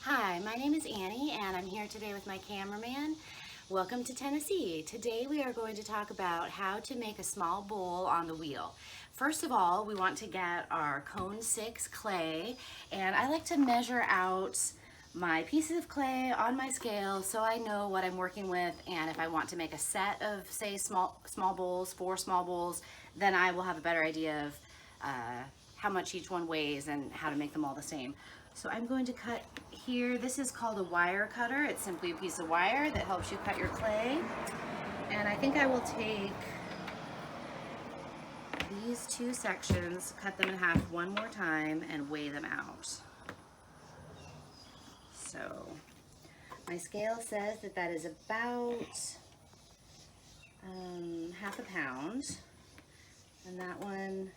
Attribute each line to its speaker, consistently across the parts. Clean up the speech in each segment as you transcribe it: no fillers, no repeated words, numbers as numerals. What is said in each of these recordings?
Speaker 1: Hi, my name is Annie and I'm here today with my cameraman. Welcome to Tennessee. Today we are going to talk about how to make a small bowl on the wheel. First of all, we want to get our cone 6 clay, and I like to measure out my pieces of clay on my scale so I know what I'm working with, and if I want to make a set of, say, small bowls, 4 small bowls, then I will have a better idea of how much each one weighs and how to make them all the same. So I'm going to cut here. This is called a wire cutter. It's simply a piece of wire that helps you cut your clay. And I think I will take these 2 sections, cut them in half one more time, and weigh them out. So my scale says that that is about half a pound, and that one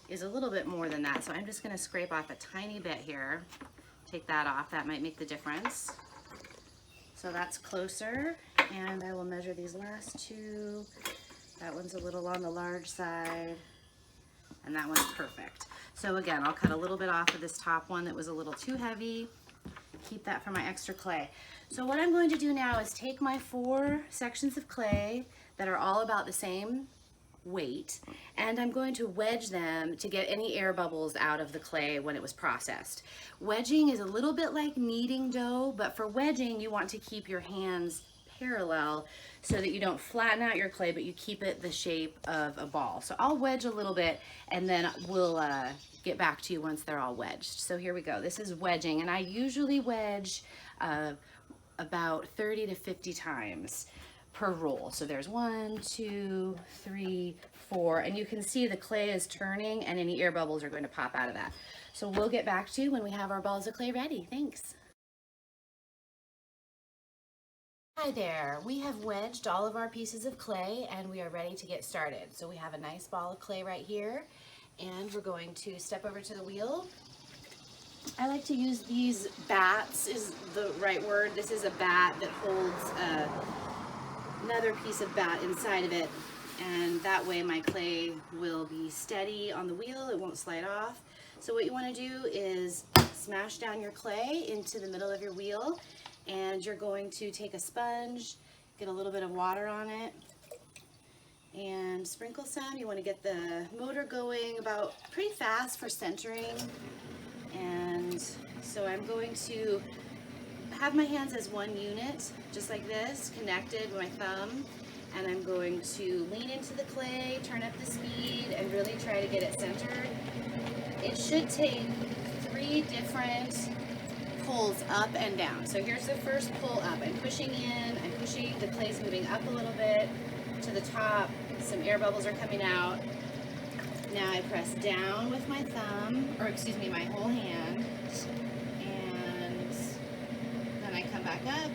Speaker 1: is a little bit more than that, so I'm just going to scrape off a tiny bit here. Take that off, that might make the difference. So that's closer, and I will measure these last 2. That one's a little on the large side, and that one's perfect. So again, I'll cut a little bit off of this top one that was a little too heavy. Keep that for my extra clay. So what I'm going to do now is take my 4 sections of clay that are all about the same weight, and I'm going to wedge them to get any air bubbles out of the clay when it was processed. Wedging is a little bit like kneading dough, but for wedging you want to keep your hands parallel so that you don't flatten out your clay, but you keep it the shape of a ball. So I'll wedge a little bit and then we'll get back to you once they're all wedged. So here we go. This is wedging, and I usually wedge about 30 to 50 times per roll. So there's 1, 2, 3, 4, and you can see the clay is turning and any air bubbles are going to pop out of that. So we'll get back to you when we have our balls of clay ready. Thanks. Hi there, we have wedged all of our pieces of clay and we are ready to get started. So we have a nice ball of clay right here, and we're going to step over to the wheel. I like to use these bats, is the right word. This is a bat that holds another piece of bat inside of it, and that way my clay will be steady on the wheel, it won't slide off. So what you want to do is smash down your clay into the middle of your wheel, and you're going to take a sponge, get a little bit of water on it, and sprinkle some. You want to get the motor going about pretty fast for centering. And so I'm going to have my hands as one unit, just like this, connected with my thumb, and I'm going to lean into the clay, turn up the speed, and really try to get it centered. It should take 3 different pulls up and down. So here's the first pull up. I'm pushing in, I'm pushing, the clay's moving up a little bit to the top, some air bubbles are coming out. Now I press down with my thumb, or excuse me, my whole hand, and then I come back up,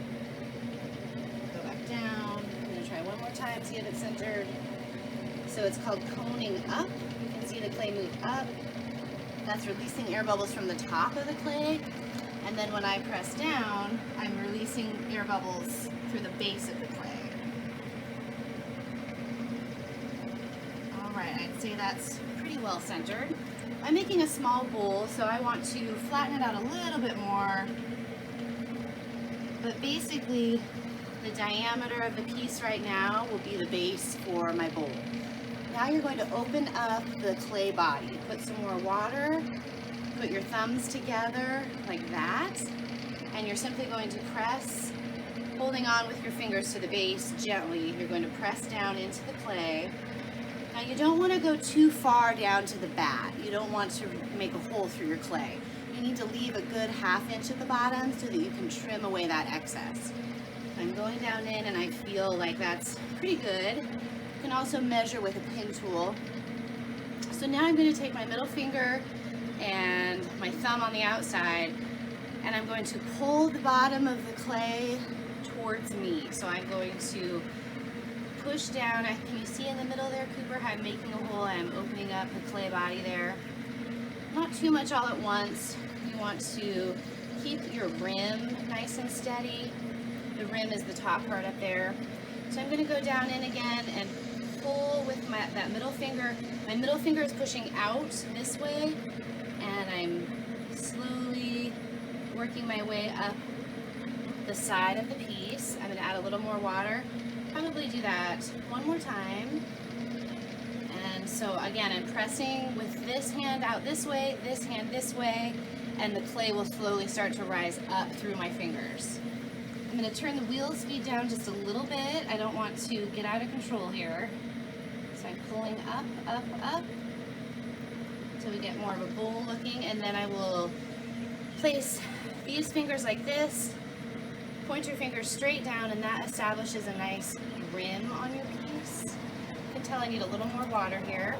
Speaker 1: go back down. I'm going to try one more time to get it centered. So it's called coning up. You can see the clay move up. That's releasing air bubbles from the top of the clay. And then when I press down, I'm releasing air bubbles through the base of the clay. Alright, I'd say that's pretty well centered. I'm making a small bowl, so I want to flatten it out a little bit more. But basically, the diameter of the piece right now will be the base for my bowl. Now you're going to open up the clay body. Put some more water, put your thumbs together like that, and you're simply going to press, holding on with your fingers to the base gently. You're going to press down into the clay. Now you don't want to go too far down to the bat. You don't want to make a hole through your clay. You need to leave a good 1/2 inch at the bottom so that you can trim away that excess. I'm going down in and I feel like that's pretty good. You can also measure with a pin tool. So now I'm going to take my middle finger and my thumb on the outside, and I'm going to pull the bottom of the clay towards me. So I'm going to push down. Can you see in the middle there, Cooper, how I'm making a hole? I'm opening up the clay body there. Not too much all at once. You want to keep your rim nice and steady. The rim is the top part up there. So I'm going to go down in again and pull with that middle finger. My middle finger is pushing out this way, and I'm slowly working my way up the side of the piece. I'm going to add a little more water. Probably do that one more time. And so again, I'm pressing with this hand out this way, this hand this way, and the clay will slowly start to rise up through my fingers. I'm going to turn the wheel speed down just a little bit. I don't want to get out of control here. So I'm pulling up, up, up, until we get more of a bowl looking, and then I will place these fingers like this, point your fingers straight down, and that establishes a nice rim on your piece. You can tell I need a little more water here.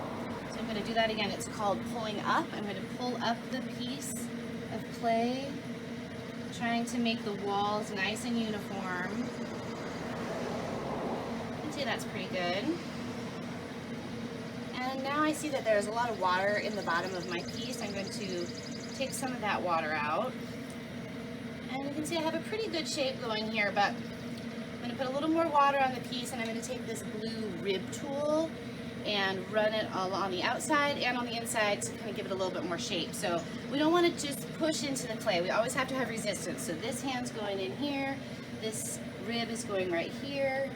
Speaker 1: So I'm going to do that again. It's called pulling up. I'm going to pull up the piece of clay, trying to make the walls nice and uniform. You can see that's pretty good. And now I see that there's a lot of water in the bottom of my piece. I'm going to take some of that water out. And you can see I have a pretty good shape going here, but I'm going to put a little more water on the piece, and I'm going to take this blue rib tool and run it all on the outside and on the inside to kind of give it a little bit more shape. So we don't want to just push into the clay. We always have to have resistance. So this hand's going in here, this rib is going right here,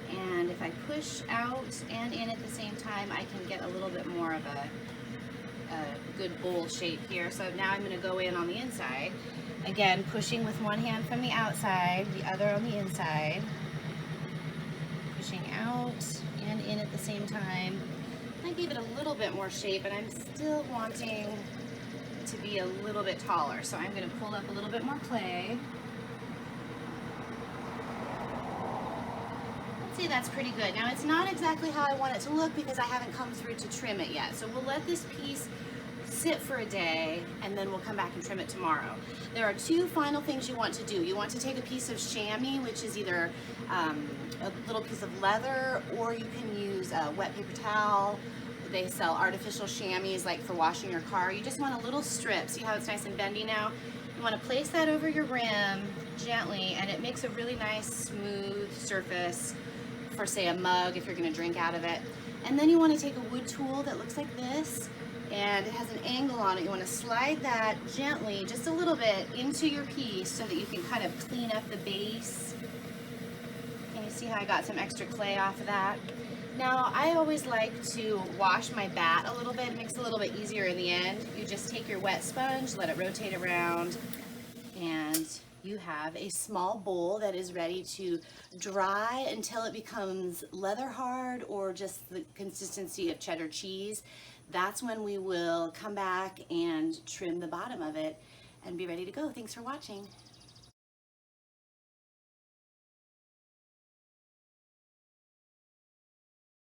Speaker 1: and if I push out and in at the same time, I can get a little bit more of a good bowl shape here. So now I'm going to go in on the inside. Again, pushing with one hand from the outside, the other on the inside. Pushing out and in at the same time. I gave it a little bit more shape, and I'm still wanting to be a little bit taller. So I'm going to pull up a little bit more clay. Let's see, that's pretty good. Now it's not exactly how I want it to look because I haven't come through to trim it yet. So we'll let this piece sit for a day, and then we'll come back and trim it tomorrow. There are two final things you want to do. You want to take a piece of chamois, which is either a little piece of leather, or you can use a wet paper towel. They sell artificial chamois like for washing your car. You just want a little strip. See how it's nice and bendy now? You want to place that over your rim gently, and it makes a really nice smooth surface for, say, a mug if you're going to drink out of it. And then you want to take a wood tool that looks like this, and it has an angle on it. You want to slide that gently, just a little bit, into your piece so that you can kind of clean up the base. Can you see how I got some extra clay off of that? Now, I always like to wash my bat a little bit. It makes it a little bit easier in the end. You just take your wet sponge, let it rotate around, and you have a small bowl that is ready to dry until it becomes leather hard or just the consistency of cheddar cheese. That's when we will come back and trim the bottom of it and be ready to go. Thanks for watching.